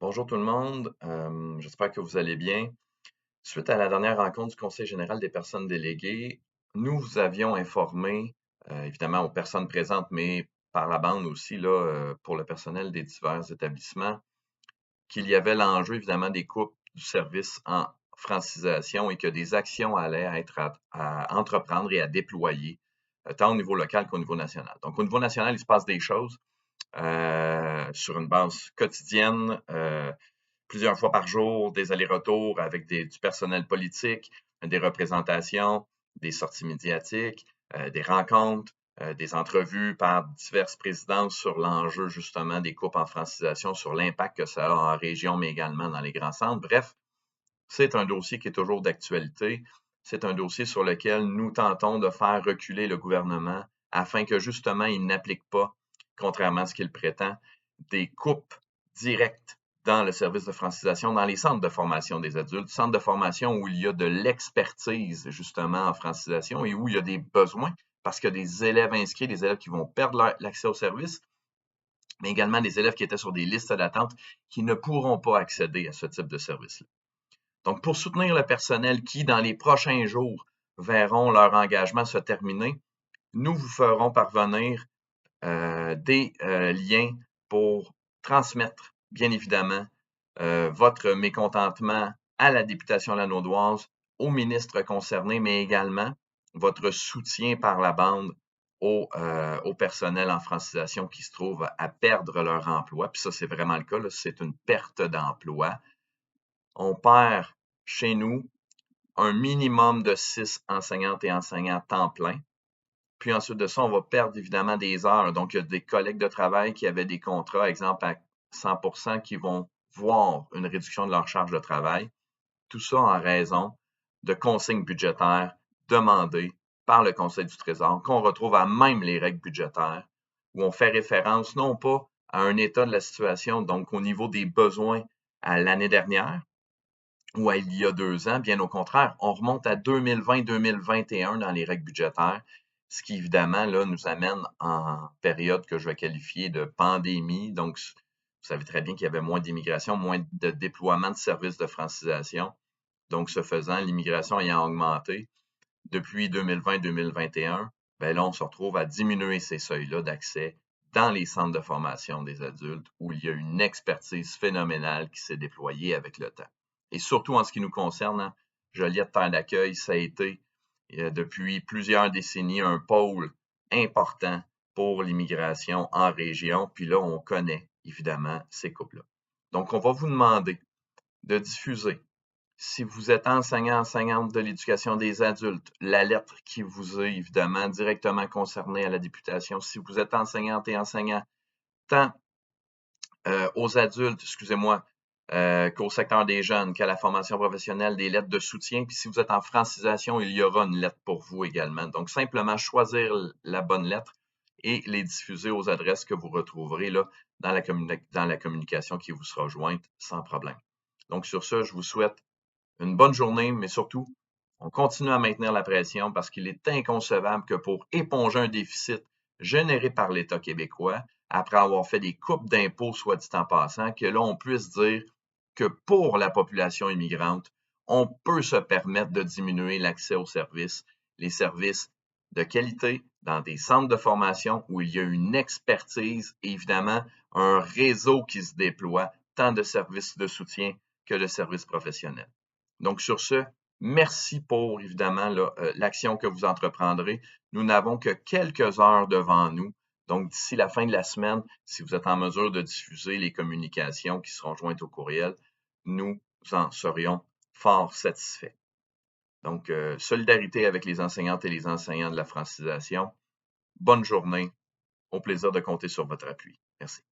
Bonjour tout le monde, j'espère que vous allez bien. Suite à la dernière rencontre du Conseil général des personnes déléguées, nous vous avions informé, évidemment aux personnes présentes, mais par la bande aussi là, pour le personnel des divers établissements, qu'il y avait l'enjeu évidemment des coupes du service en francisation et que des actions allaient être à entreprendre et à déployer, tant au niveau local qu'au niveau national. Donc au niveau national, il se passe des choses sur une base quotidienne. Plusieurs fois par jour, des allers-retours avec du personnel politique, des représentations, des sorties médiatiques, des rencontres, des entrevues par diverses présidences sur l'enjeu justement des coupes en francisation, sur l'impact que ça a en région, mais également dans les grands centres. Bref, c'est un dossier qui est toujours d'actualité. C'est un dossier sur lequel nous tentons de faire reculer le gouvernement afin que justement il n'applique pas, contrairement à ce qu'il prétend, des coupes directes dans le service de francisation, dans les centres de formation des adultes, centres de formation où il y a de l'expertise justement en francisation et où il y a des besoins parce qu'il y a des élèves inscrits, des élèves qui vont perdre l'accès au service, mais également des élèves qui étaient sur des listes d'attente qui ne pourront pas accéder à ce type de service-là. Donc, pour soutenir le personnel qui, dans les prochains jours, verront leur engagement se terminer, nous vous ferons parvenir des liens pour transmettre, bien évidemment, votre mécontentement à la députation lanaudoise, aux ministres concernés, mais également votre soutien par la bande au personnel en francisation qui se trouve à perdre leur emploi. Puis ça, c'est vraiment le cas, c'est une perte d'emploi. On perd chez nous un minimum de 6 enseignantes et enseignants temps plein. Puis ensuite de ça, on va perdre évidemment des heures. Donc, il y a des collègues de travail qui avaient des contrats, exemple à 100 qui vont voir une réduction de leur charge de travail. Tout ça en raison de consignes budgétaires demandées par le Conseil du Trésor, qu'on retrouve à même les règles budgétaires, où on fait référence non pas à un état de la situation, donc au niveau des besoins à l'année dernière, ou à il y a 2 ans. Bien au contraire, on remonte à 2020-2021 dans les règles budgétaires, ce qui évidemment là, nous amène en période que je vais qualifier de pandémie. Donc, vous savez très bien qu'il y avait moins d'immigration, moins de déploiement de services de francisation. Donc, ce faisant, l'immigration ayant augmenté depuis 2020-2021, ben là, on se retrouve à diminuer ces seuils-là d'accès dans les centres de formation des adultes où il y a une expertise phénoménale qui s'est déployée avec le temps. Et surtout en ce qui nous concerne, hein, Joliette Terre d'accueil, ça a été depuis plusieurs décennies un pôle important pour l'immigration en région. Puis là, on connaît évidemment ces couples-là. Donc, on va vous demander de diffuser, si vous êtes enseignant, enseignante de l'éducation des adultes, la lettre qui vous est évidemment directement concernée à la députation. Si vous êtes enseignante et enseignant, tant aux adultes, excusez-moi, qu'au secteur des jeunes, qu'à la formation professionnelle, des lettres de soutien. Puis si vous êtes en francisation, il y aura une lettre pour vous également. Donc, simplement choisir la bonne lettre et les diffuser aux adresses que vous retrouverez là dans la communication qui vous sera jointe sans problème. Donc, sur ce, je vous souhaite une bonne journée, mais surtout, on continue à maintenir la pression parce qu'il est inconcevable que pour éponger un déficit généré par l'État québécois, après avoir fait des coupes d'impôts, soit dit en passant, que là, on puisse dire que pour la population immigrante, on peut se permettre de diminuer l'accès aux services, les services de qualité dans des centres de formation où il y a une expertise et évidemment un réseau qui se déploie, tant de services de soutien que de services professionnels. Donc, sur ce, merci pour, évidemment, l'action que vous entreprendrez. Nous n'avons que quelques heures devant nous. Donc, d'ici la fin de la semaine, si vous êtes en mesure de diffuser les communications qui seront jointes au courriel, nous en serions fort satisfaits. Donc, solidarité avec les enseignantes et les enseignants de la francisation. Bonne journée. Au plaisir de compter sur votre appui. Merci.